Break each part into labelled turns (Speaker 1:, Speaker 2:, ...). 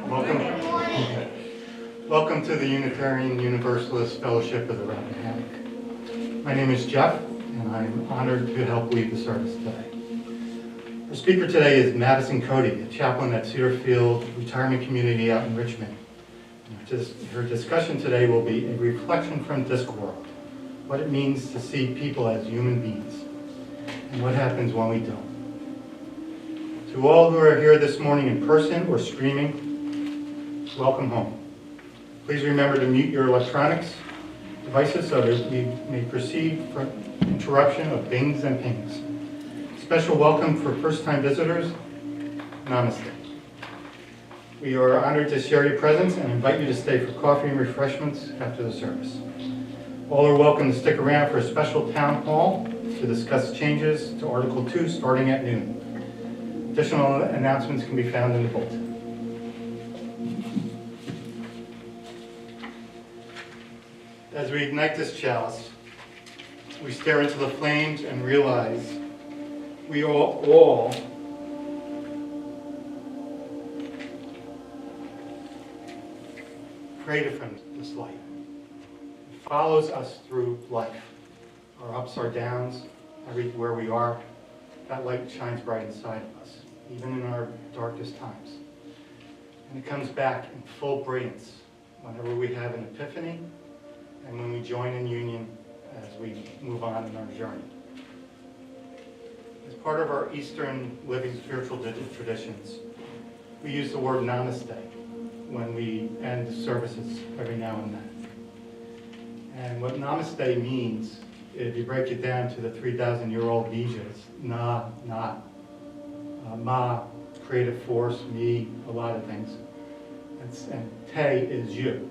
Speaker 1: Welcome. Welcome to the Unitarian Universalist Fellowship of the Rappahannock. My name is Jeff, and I'm honored to help lead the service today. Our speaker today is Madison Cody, a chaplain at Cedarfield Retirement Community out in Richmond. Her discussion today will be a reflection from DiscWorld, what it means to see people as human beings, and what happens when we don't. To all who are here this morning in person or streaming, welcome home. Please remember to mute your electronics devices so that we may proceed from interruption of bings and pings. Special welcome for first-time visitors. Namaste. We are honored to share your presence and invite you to stay for coffee and refreshments after the service. All are welcome to stick around for a special town hall to discuss changes to Article 2 starting at noon. Additional announcements can be found in the bulletin. As we ignite this chalice, we stare into the flames and realize we are all created from this light. It follows us through life, our ups, our downs, everywhere we are. That light shines bright inside of us, even in our darkest times. And it comes back in full brilliance whenever we have an epiphany and when we join in union as we move on in our journey. As part of our Eastern living spiritual traditions, we use the word namaste when we end services every now and then. And what namaste means, if you break it down to the 3,000-year-old Vijas, na, not, ma, creative force, me, a lot of things, and te is you.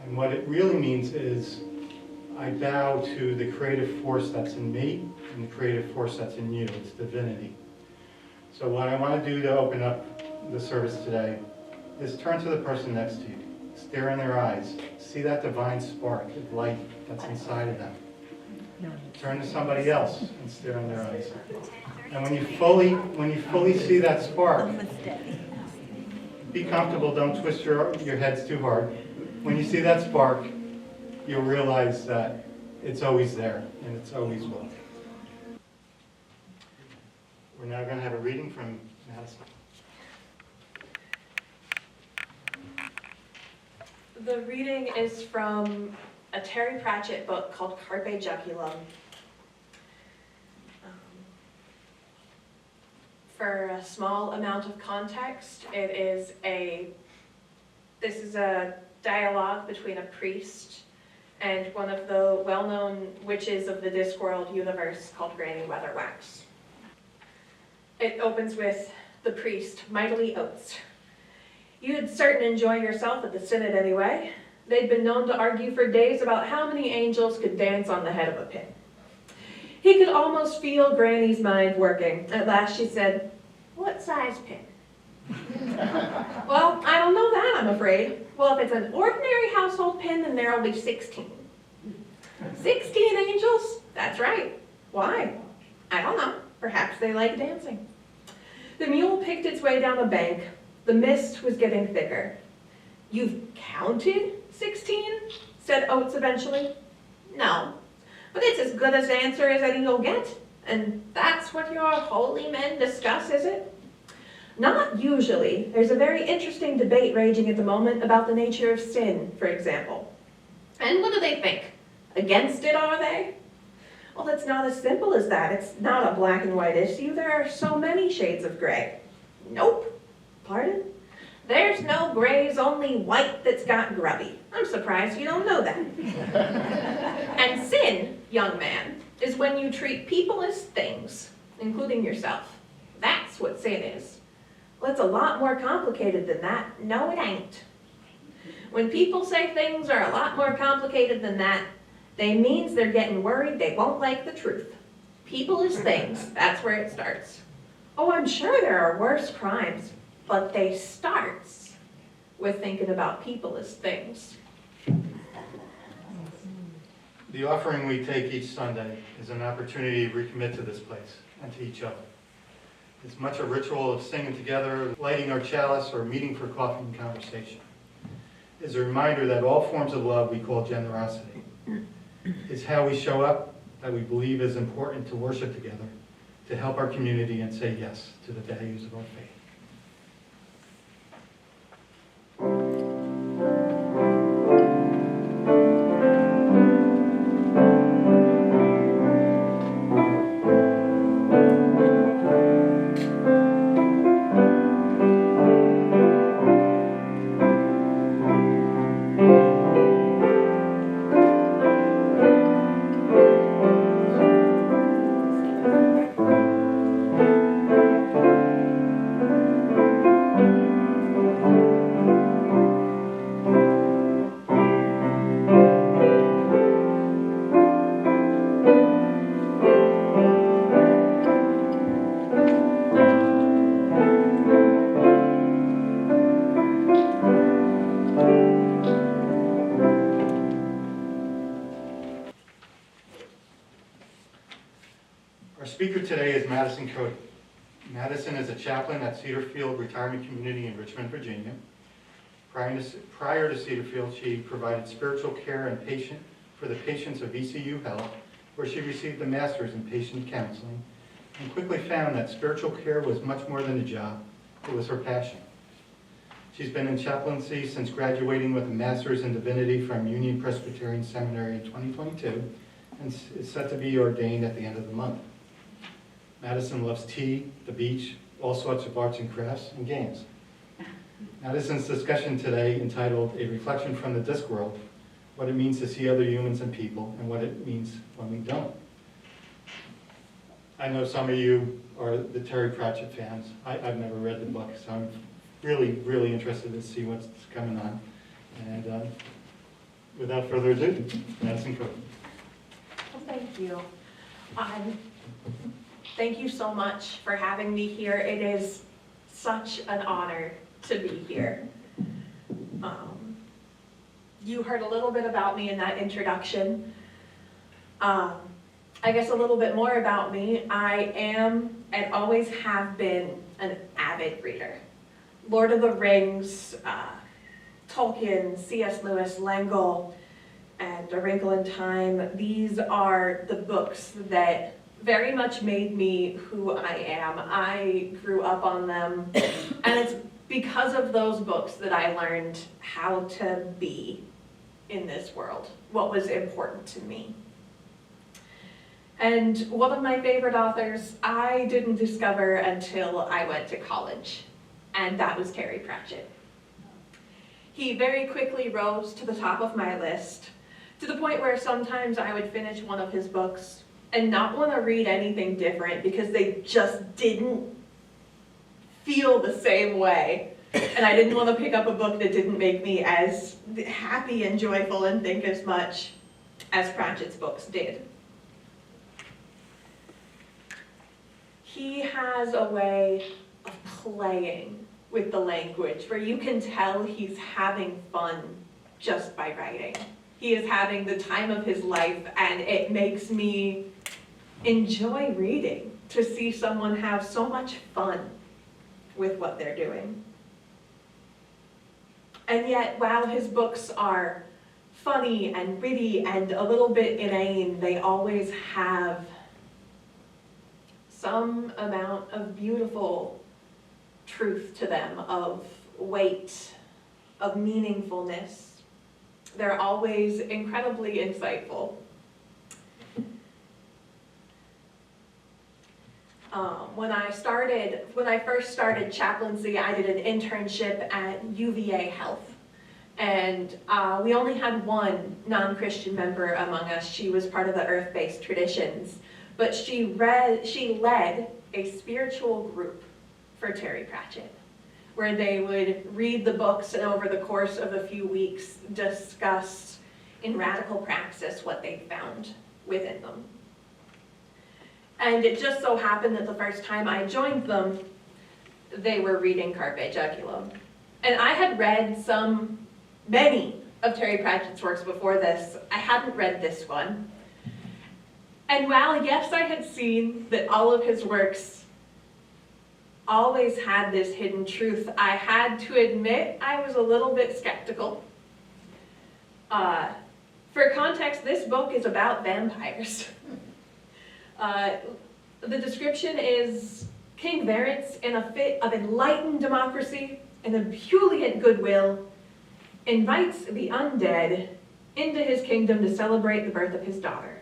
Speaker 1: And what it really means is I bow to the creative force that's in me and the creative force that's in you. It's divinity. So what I want to do to open up the service today is turn to the person next to you, stare in their eyes, see that divine spark of light that's inside of them. Turn to somebody else and stare in their eyes. And when you fully see that spark, be comfortable, don't twist your heads too hard. When you see that spark, you'll realize that it's always there and it's always will. We're now going to have a reading from Madison.
Speaker 2: The reading is from a Terry Prachett book called Carpe Joculum. For a small amount of context, this is a dialogue between a priest and one of the well-known witches of the DiscWorld universe called Granny Weatherwax. It opens with the priest, mightily oaths. You'd certain enjoy yourself at the synod anyway. They'd been known to argue for days about how many angels could dance on the head of a pin. He could almost feel Granny's mind working. At last she said, "What size pin?" "Well, I don't know that, I'm afraid." "Well, if it's an ordinary household pin, then there'll be 16. 16 angels? That's right. Why? I don't know. Perhaps they like dancing. The mule picked its way down the bank. The mist was getting thicker. "You've counted 16? said Oates eventually. "No, but it's as good an answer as any you'll get. And that's what your holy men discuss, is it?" "Not usually. There's a very interesting debate raging at the moment about the nature of sin, for example." "And what do they think? Against it, are they?" "Well, it's not as simple as that. It's not a black and white issue. There are so many shades of gray." "Nope." "Pardon?" "There's no grays, only white that's got grubby. I'm surprised you don't know that." "And sin, young man, is when you treat people as things, including yourself. That's what sin is." "Well, it's a lot more complicated than that." "No, it ain't. When people say things are a lot more complicated than that, they means they're getting worried they won't like the truth. People as things, that's where it starts. Oh, I'm sure there are worse crimes, but they starts with thinking about people as things."
Speaker 1: The offering we take each Sunday is an opportunity to recommit to this place and to each other. It's much a ritual of singing together, lighting our chalice, or meeting for coffee and conversation. It's a reminder that all forms of love we call generosity. It's how we show up that we believe is important to worship together, to help our community and say yes to the values of our faith. Our speaker today is Madison Cody. Madison is a chaplain at Cedarfield Retirement Community in Richmond, Virginia. Prior to Cedarfield, she provided spiritual care and for the patients of ECU Health, where she received a master's in patient counseling, and quickly found that spiritual care was much more than a job, it was her passion. She's been in chaplaincy since graduating with a master's in divinity from Union Presbyterian Seminary in 2022, and is set to be ordained at the end of the month. Madison loves tea, the beach, all sorts of arts and crafts, and games. Madison's discussion today, entitled A Reflection from the DiscWorld, what it means to see other humans and people, and what it means when we don't. I know some of you are the Terry Prachett fans. I've never read the book, so I'm really, really interested to see what's coming on. And without further ado, Madison Cody.
Speaker 2: Well, thank you. Thank you so much for having me here. It is such an honor to be here. You heard a little bit about me in that introduction. I guess a little bit more about me. I am and always have been an avid reader. Lord of the Rings, Tolkien, C.S. Lewis, L'Engle, and A Wrinkle in Time. These are the books that very much made me who I am. I grew up on them, and it's because of those books that I learned how to be in this world, what was important to me. And one of my favorite authors I didn't discover until I went to college, and that was Terry Prachett. He very quickly rose to the top of my list, to the point where sometimes I would finish one of his books and not want to read anything different because they just didn't feel the same way. And I didn't want to pick up a book that didn't make me as happy and joyful and think as much as Pratchett's books did. He has a way of playing with the language where you can tell he's having fun just by writing. He is having the time of his life, and it makes me enjoy reading to see someone have so much fun with what they're doing. And yet, while his books are funny and witty and a little bit inane, they always have some amount of beautiful truth to them, of weight, of meaningfulness. They're always incredibly insightful. When I first started chaplaincy, I did an internship at UVA Health. And we only had one non-Christian member among us. She was part of the Earth-Based Traditions. But she led a spiritual group for Terry Prachett, where they would read the books and over the course of a few weeks discuss in radical praxis what they found within them. And it just so happened that the first time I joined them, they were reading Carpe Jugulum. And I had read many of Terry Pratchett's works before this. I hadn't read this one. And while, yes, I had seen that all of his works always had this hidden truth. I had to admit I was a little bit skeptical. For context, this book is about vampires. The description is King Varys, in a fit of enlightened democracy and ebullient goodwill, invites the undead into his kingdom to celebrate the birth of his daughter.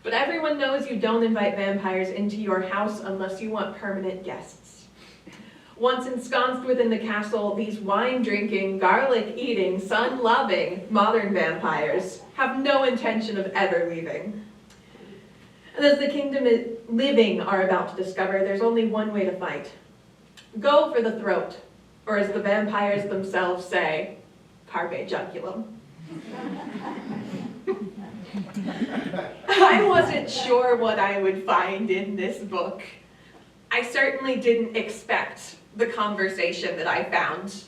Speaker 2: But everyone knows you don't invite vampires into your house unless you want permanent guests. Once ensconced within the castle, these wine-drinking, garlic-eating, sun-loving modern vampires have no intention of ever leaving. And as the kingdom living are about to discover, there's only one way to fight. Go for the throat, or as the vampires themselves say, carpe juculum. I wasn't sure what I would find in this book. I certainly didn't expect the conversation that I found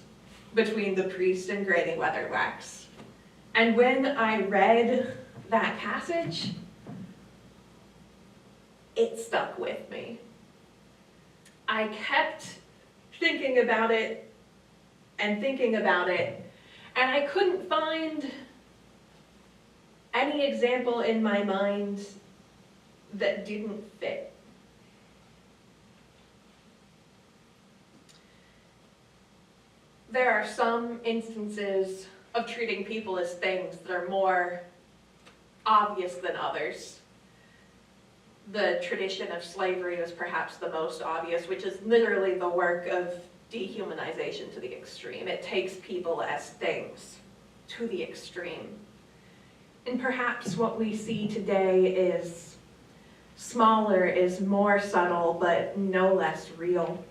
Speaker 2: between the priest and Granny Weatherwax. And when I read that passage, it stuck with me. I kept thinking about it, and I couldn't find any example in my mind that didn't fit. There are some instances of treating people as things that are more obvious than others. The tradition of slavery is perhaps the most obvious, which is literally the work of dehumanization to the extreme. It takes people as things to the extreme. And perhaps what we see today is smaller, is more subtle, but no less real.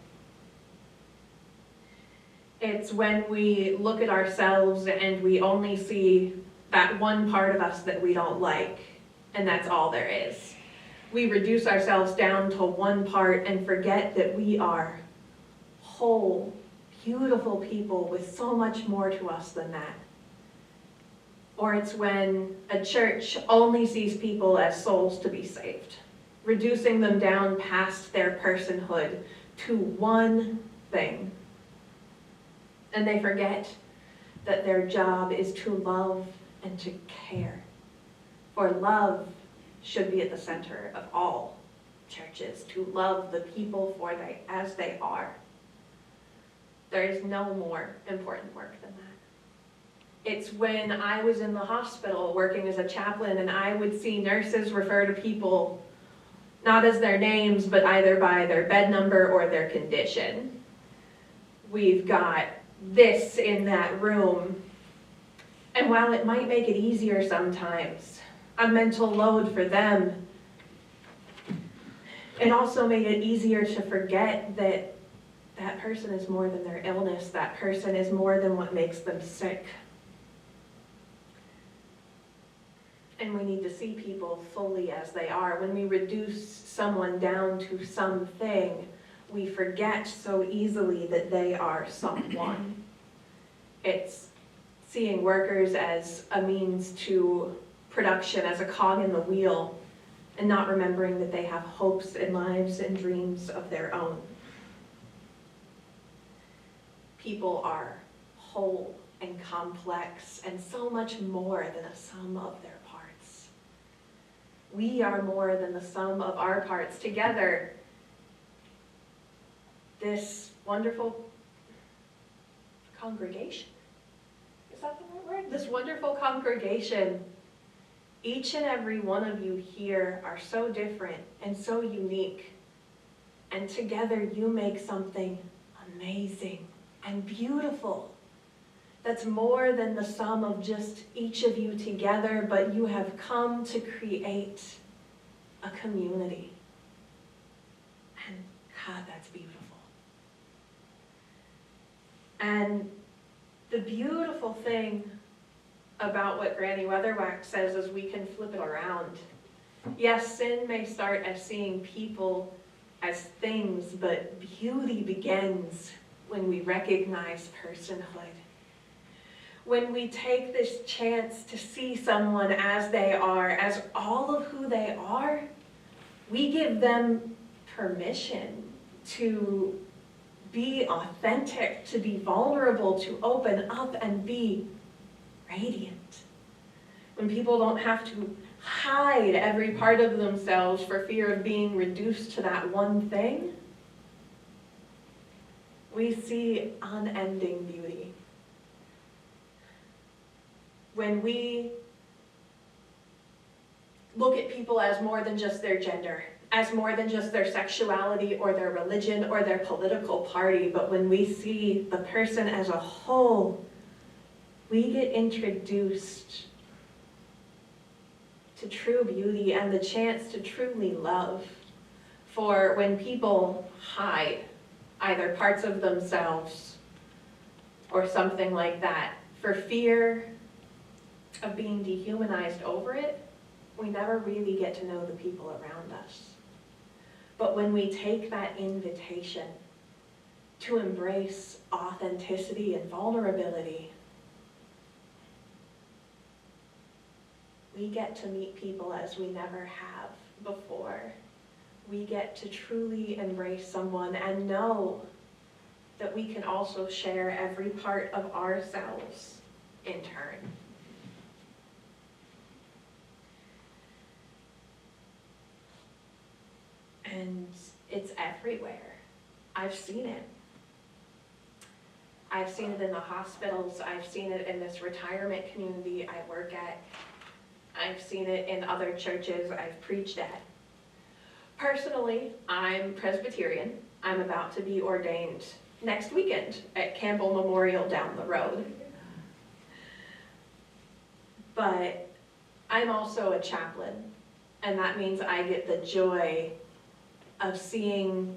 Speaker 2: It's when we look at ourselves and we only see that one part of us that we don't like, and that's all there is. We reduce ourselves down to one part and forget that we are whole, beautiful people with so much more to us than that. Or it's when a church only sees people as souls to be saved, reducing them down past their personhood to one thing. And they forget that their job is to love and to care. For love should be at the center of all churches, to love the people as they are. There is no more important work than that. It's when I was in the hospital working as a chaplain and I would see nurses refer to people not as their names, but either by their bed number or their condition. We've got this in that room. And while it might make it easier sometimes, a mental load for them, it also made it easier to forget that that person is more than their illness, that person is more than what makes them sick. And we need to see people fully as they are. When we reduce someone down to something, we forget so easily that they are someone. It's seeing workers as a means to production, as a cog in the wheel, and not remembering that they have hopes and lives and dreams of their own. People are whole and complex and so much more than a sum of their parts. We are more than the sum of our parts. Together, this wonderful congregation, is that the right word? This wonderful congregation, each and every one of you here are so different and so unique. And together you make something amazing and beautiful. That's more than the sum of just each of you together, but you have come to create a community. And God, that's beautiful. And the beautiful thing about what Granny Weatherwax says is we can flip it around. Yes, sin may start as seeing people as things, but beauty begins when we recognize personhood. When we take this chance to see someone as they are, as all of who they are, we give them permission to be authentic, to be vulnerable, to open up and be radiant. When people don't have to hide every part of themselves for fear of being reduced to that one thing, we see unending beauty. When we look at people as more than just their gender, as more than just their sexuality or their religion or their political party, but when we see the person as a whole, we get introduced to true beauty and the chance to truly love. For when people hide either parts of themselves or something like that for fear of being dehumanized over it, we never really get to know the people around us. But when we take that invitation to embrace authenticity and vulnerability, we get to meet people as we never have before. We get to truly embrace someone and know that we can also share every part of ourselves in turn. And it's everywhere. I've seen it. I've seen it in the hospitals. I've seen it in this retirement community I work at. I've seen it in other churches I've preached at. Personally, I'm Presbyterian. I'm about to be ordained next weekend at Campbell Memorial down the road. But I'm also a chaplain, and that means I get the joy of seeing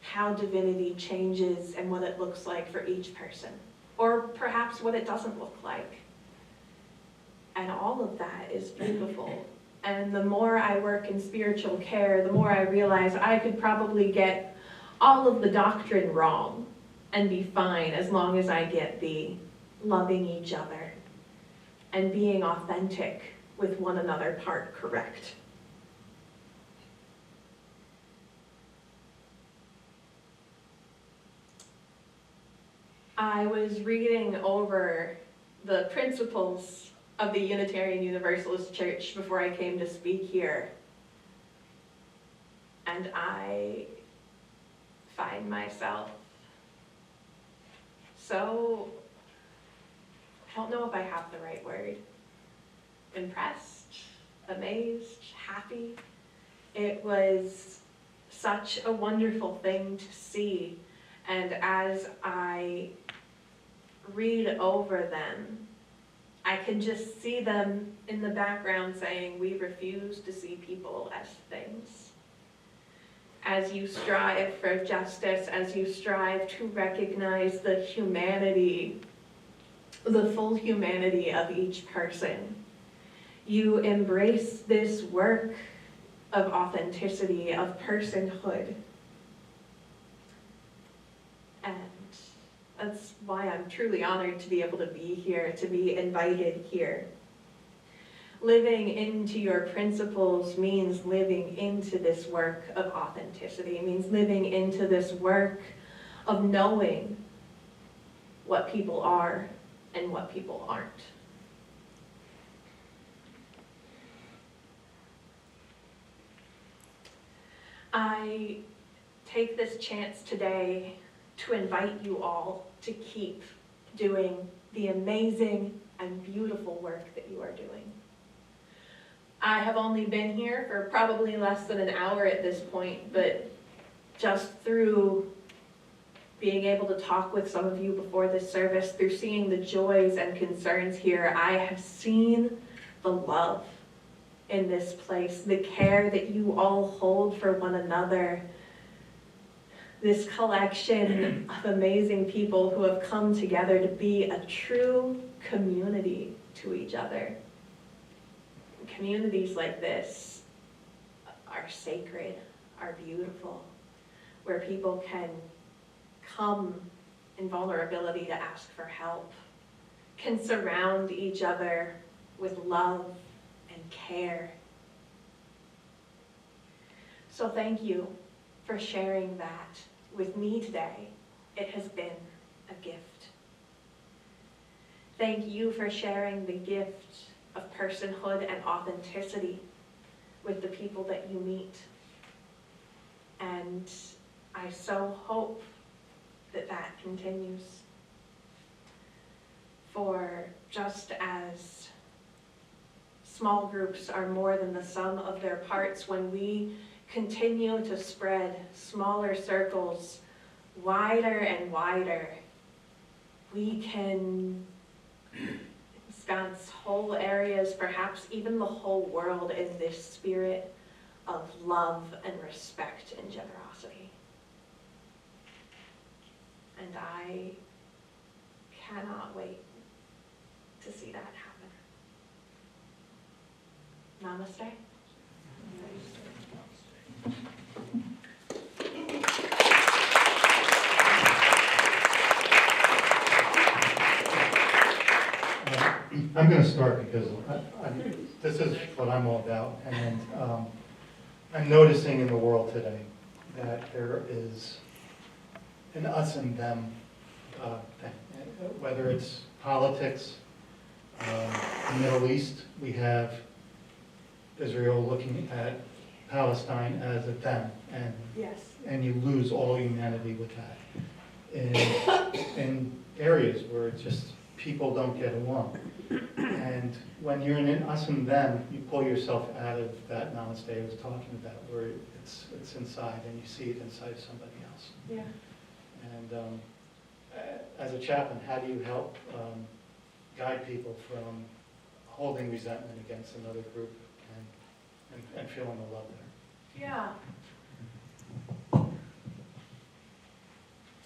Speaker 2: how divinity changes and what it looks like for each person, or perhaps what it doesn't look like. And all of that is beautiful. And the more I work in spiritual care, the more I realize I could probably get all of the doctrine wrong and be fine as long as I get the loving each other and being authentic with one another part correct. I was reading over the principles of the Unitarian Universalist Church before I came to speak here. And I find myself so, I don't know if I have the right word, impressed, amazed, happy. It was such a wonderful thing to see. And as I read over them, I can just see them in the background saying, we refuse to see people as things. As you strive for justice, as you strive to recognize the humanity, the full humanity of each person, you embrace this work of authenticity, of personhood. And that's why I'm truly honored to be able to be here, to be invited here. Living into your principles means living into this work of authenticity. It means living into this work of knowing what people are and what people aren't. I take this chance today to invite you all to keep doing the amazing and beautiful work that you are doing. I have only been here for probably less than an hour at this point, but just through being able to talk with some of you before this service, through seeing the joys and concerns here, I have seen the love in this place, the care that you all hold for one another, this collection of amazing people who have come together to be a true community to each other. Communities like this are sacred, are beautiful, where people can come in vulnerability to ask for help, can surround each other with love and care. So thank you for sharing that with me today. It has been a gift. Thank you for sharing the gift of personhood and authenticity with the people that you meet. And I so hope that that continues. For just as small groups are more than the sum of their parts, when we continue to spread smaller circles wider and wider, we can ensconce whole areas, perhaps even the whole world, in this spirit of love and respect and generosity. And I cannot wait to see that happen. Namaste.
Speaker 1: I'm going to start because this is what I'm all about, and I'm noticing in the world today that there is an us and them thing. Whether it's politics, the Middle East, we have Israel looking at Palestine as a them,
Speaker 2: Yes.
Speaker 1: and you lose all humanity with that. In areas where it's just people don't get along. And when you're in an us and them, you pull yourself out of that namaste I was talking about, where it's inside and you see it inside somebody else.
Speaker 2: Yeah.
Speaker 1: And as a chaplain, how do you help guide people from holding resentment against another group and feeling the love there?
Speaker 2: Yeah.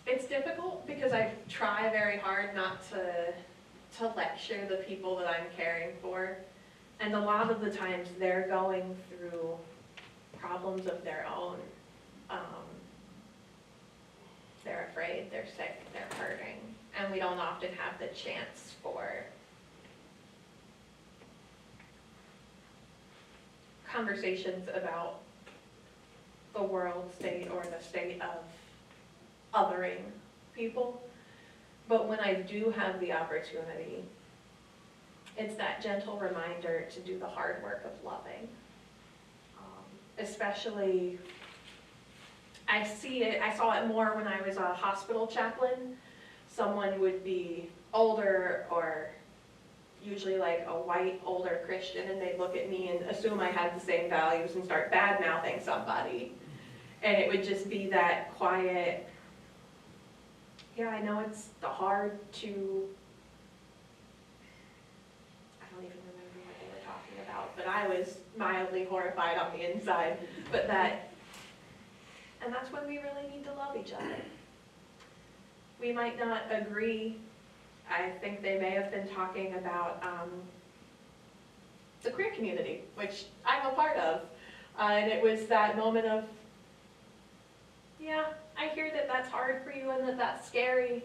Speaker 2: It's difficult because I try very hard not to lecture the people that I'm caring for. And a lot of the times they're going through problems of their own. They're afraid, they're sick, they're hurting. And we don't often have the chance for conversations about the world state or the state of othering people. But when I do have the opportunity, it's that gentle reminder to do the hard work of loving. Especially, I saw it more when I was a hospital chaplain. Someone would be older, or usually like a white older Christian, and they'd look at me and assume I had the same values and start bad-mouthing somebody. And it would just be that quiet, yeah, I know it's hard to, I don't even remember what they were talking about, but I was mildly horrified on the inside. But and that's when we really need to love each other. We might not agree. I think they may have been talking about the queer community, which I'm a part of. And it was that moment of, yeah, I hear that that's hard for you and that that's scary.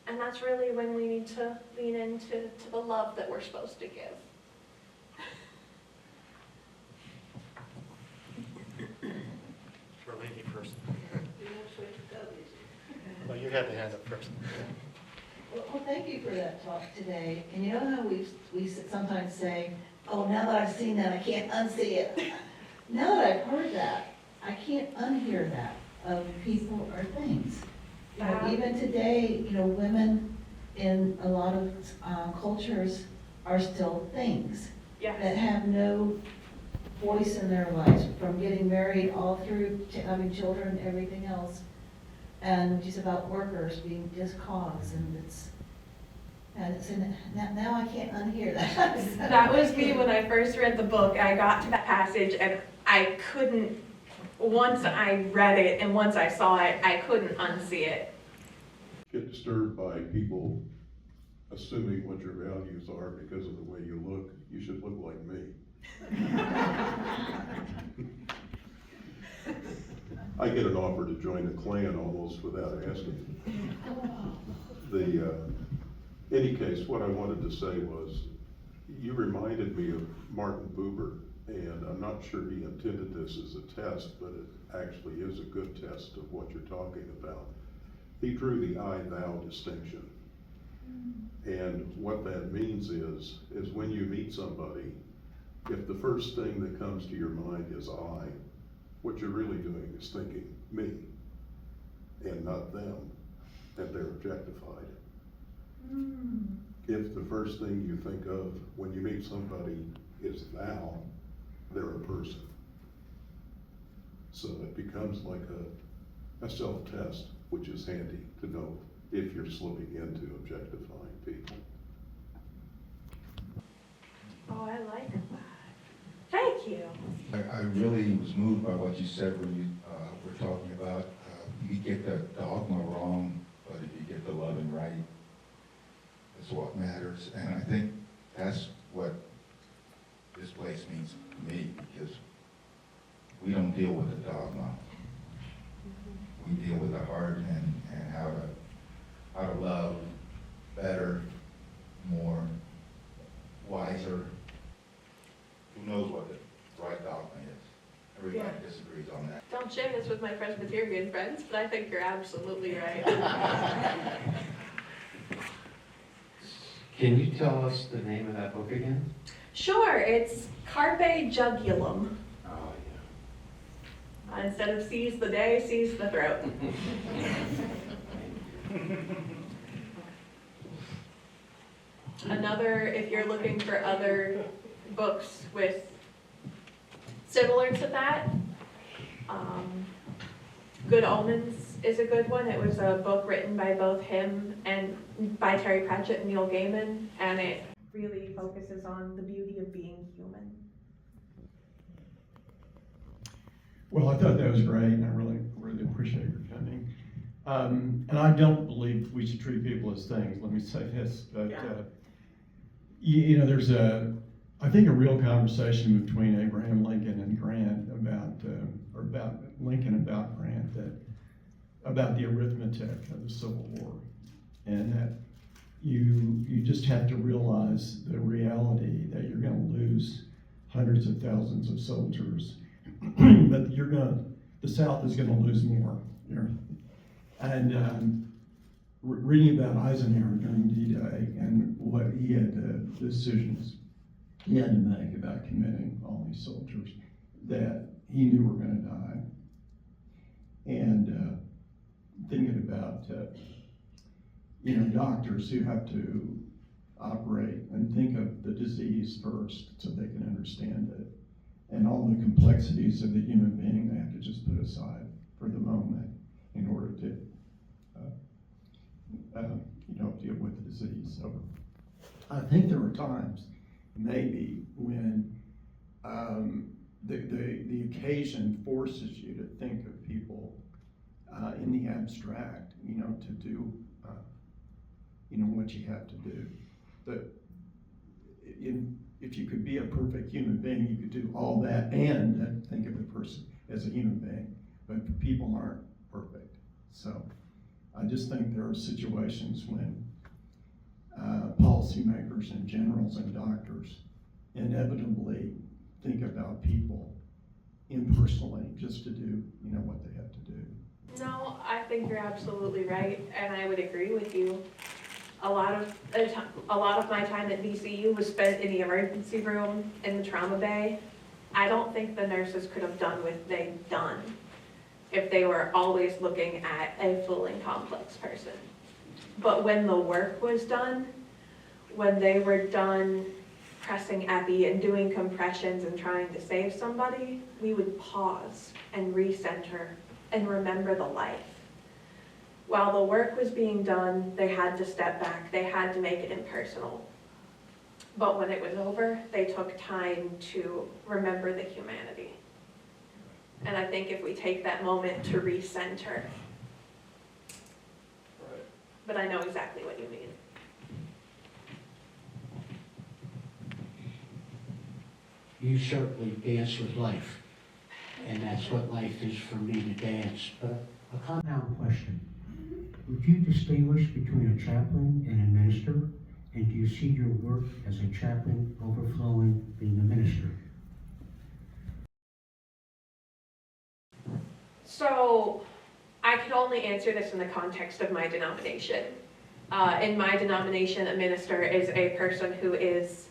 Speaker 2: And that's really when we need to lean into the love that we're supposed to give.
Speaker 1: For lady first. Well, you had the hand up first.
Speaker 3: Well, thank you for that talk today. And you know how we sometimes say, oh, now that I've seen that, I can't unsee it. Now that I've heard that, I can't unhear that of people or things. You know, even today, you know, women in a lot of cultures are still things that have no voice in their lives, from getting married all through to having children, everything else. And just about workers being just cogs, and now I can't unhear that.
Speaker 2: That was me when I first read the book. I got to that passage and I couldn't, once I read it and once I saw it, I couldn't unsee it.
Speaker 4: Get disturbed by people assuming what your values are because of the way you look. You should look like me. I get an offer to join the Klan almost without asking. Any case, what I wanted to say was, you reminded me of Martin Buber, And I'm not sure he intended this as a test, but it actually is a good test of what you're talking about. He drew the I-thou distinction. And what that means is when you meet somebody, if the first thing that comes to your mind is I, what you're really doing is thinking me and not them, and they're objectified. If the first thing you think of when you meet somebody is thou, they're a person. So it becomes like a self-test, which is handy to know if you're slipping into objectifying people.
Speaker 2: Oh, I like that. Thank you.
Speaker 5: I really was moved by what you said when you were talking about you get the dogma wrong, but if you get the loving right, that's what matters. And I think that's what this place means to me, because we don't deal with the dogma. We deal with the heart and how to love better, more, wiser. Who knows what the right dogma is? Everybody disagrees on that.
Speaker 2: Don't share this with my Presbyterian friends, but I think you're absolutely right.
Speaker 6: Can you tell us the name of that book again?
Speaker 2: Sure, it's Carpe Jugulum.
Speaker 6: Oh,
Speaker 2: Instead of seize the day, seize the throat. Another, if you're looking for other books with similar to that, Good Omens is a good one. It was a book written by both him and by Terry Prachett and Neil Gaiman, and it really focuses on the beauty of being human.
Speaker 7: Well, I thought that was great, and I really appreciate your coming. And I don't believe we should treat people as things, let me say this, but, you know, there's I think a real conversation between Abraham Lincoln and Grant about Lincoln about Grant, about the arithmetic of the Civil War, and that you just have to realize the reality that you're gonna lose hundreds of thousands of soldiers, but the South is gonna lose more. And reading about Eisenhower during D-Day and what he had, the decisions he had to make about committing all these soldiers that he knew were gonna die. And thinking about, you know, doctors who have to operate and think of the disease first so they can understand it. And all the complexities of the human being they have to just put aside for the moment in order to, you know, deal with the disease. So I think there are times, maybe, when the occasion forces you to think of people in the abstract, you know, to do, you know, what you have to do. But if you could be a perfect human being, you could do all that and think of the person as a human being. But people aren't perfect. So I just think there are situations when policymakers and generals and doctors inevitably think about people impersonally just to do, you know, what they have to do.
Speaker 2: No, I think you're absolutely right, and I would agree with you. A lot of my time at VCU was spent in the emergency room in the trauma bay. I don't think the nurses could have done what they've done if they were always looking at a full and complex person. But when the work was done, when they were done pressing epi and doing compressions and trying to save somebody, we would pause and recenter and remember the life. While the work was being done, they had to step back. They had to make it impersonal. But when it was over, they took time to remember the humanity. And I think if we take that moment to recenter, but I know exactly what you mean.
Speaker 8: You certainly dance with life, and that's what life is for me, to dance. But a compound question. Would you distinguish between a chaplain and a minister? And do you see your work as a chaplain overflowing being a minister?
Speaker 2: So I could only answer this in the context of my denomination. In my denomination, a minister is a person who is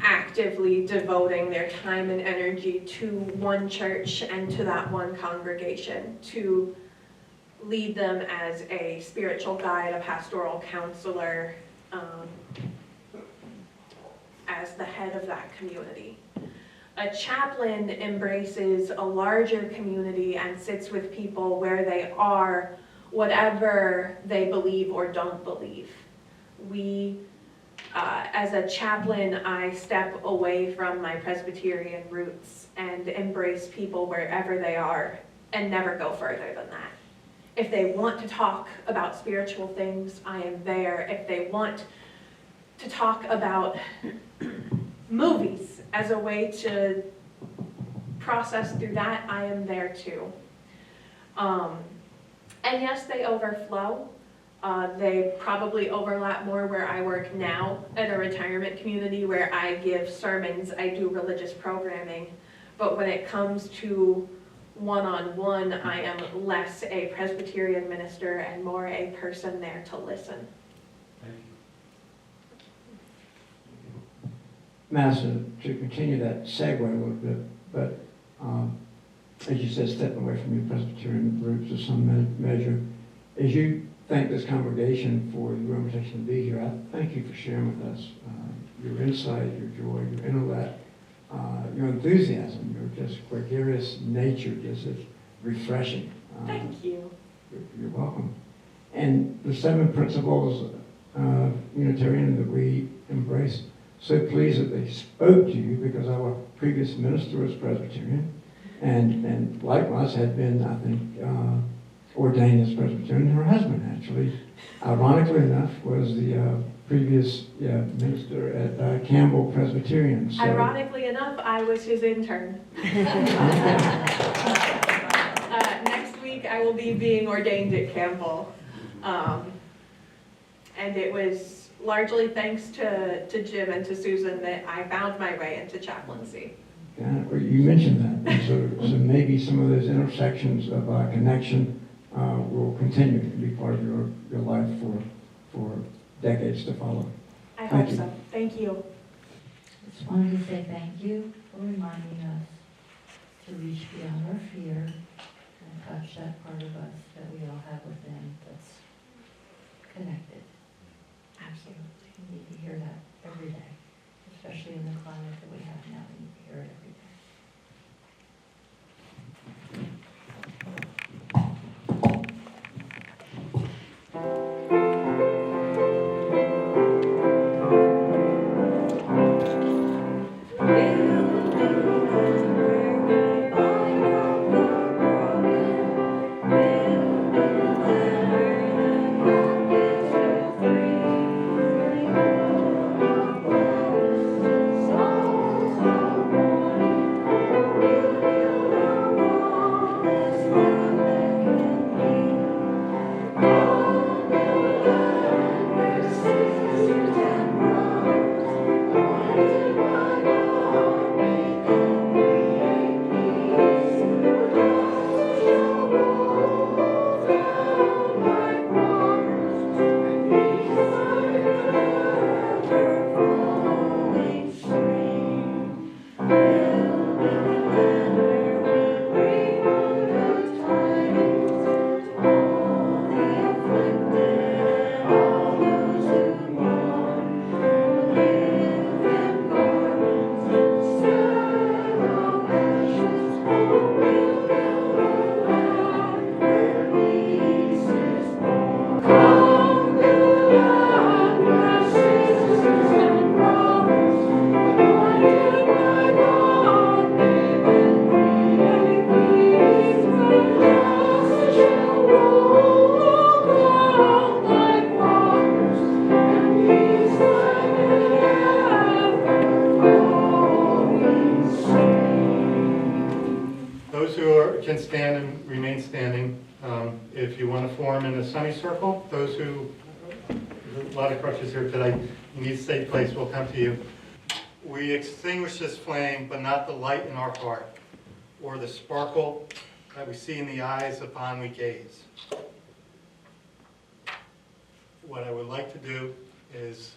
Speaker 2: actively devoting their time and energy to one church and to that one congregation, to lead them as a spiritual guide, a pastoral counselor, as the head of that community. A chaplain embraces a larger community and sits with people where they are, whatever they believe or don't believe. As a chaplain, I step away from my Presbyterian roots and embrace people wherever they are and never go further than that. If they want to talk about spiritual things, I am there. If they want to talk about movies as a way to process through that, I am there too. And yes, they overflow. They probably overlap more where I work now at a retirement community where I give sermons, I do religious programming. But when it comes to one-on-one, I am less a Presbyterian minister and more a person there to listen.
Speaker 9: Madison, to continue that segue a little bit, but as you said, stepping away from your Presbyterian roots to some measure, as you thank this congregation for your invitation to be here, I thank you for sharing with us your insight, your joy, your intellect, your enthusiasm, your just gregarious nature, just is refreshing.
Speaker 2: Thank you.
Speaker 9: You're welcome. And the 7 principles of Unitarian that we embrace, so pleased that they spoke to you, because our previous minister was Presbyterian, and likewise had been, I think, ordained as Presbyterian. Her husband, actually, ironically enough, was the previous minister at Campbell Presbyterian. So.
Speaker 2: Ironically enough, I was his intern. Next week, I will be being ordained at Campbell. And it was largely thanks to Jim and to Susan that I found my way into chaplaincy.
Speaker 9: Yeah, well, you mentioned that. So maybe some of those intersections of connection will continue to be part of your life for decades to follow.
Speaker 2: I hope so. Thank you.
Speaker 10: Just wanted to say thank you for reminding us to reach beyond our fear and touch that part of us that we all have within that's connected.
Speaker 2: Absolutely.
Speaker 10: We need to hear that every day, especially in the climate that we have now. We need to hear it every day.
Speaker 1: Can stand and remain standing. If you want to form in a semicircle, those who, there's a lot of crutches here today, you need a safe place, we'll come to you. We extinguish this flame, but not the light in our heart, or the sparkle that we see in the eyes upon we gaze. What I would like to do is,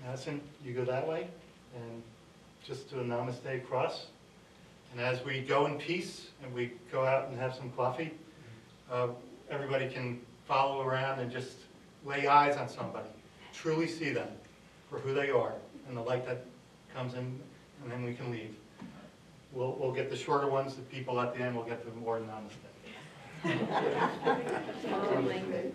Speaker 1: Madison, you go that way, and just do a namaste across. And as we go in peace and we go out and have some coffee, everybody can follow around and just lay eyes on somebody, truly see them for who they are and the light that comes in, and then we can leave. We'll get the shorter ones, the people at the end will get the more namaste.
Speaker 10: Oh, my goodness.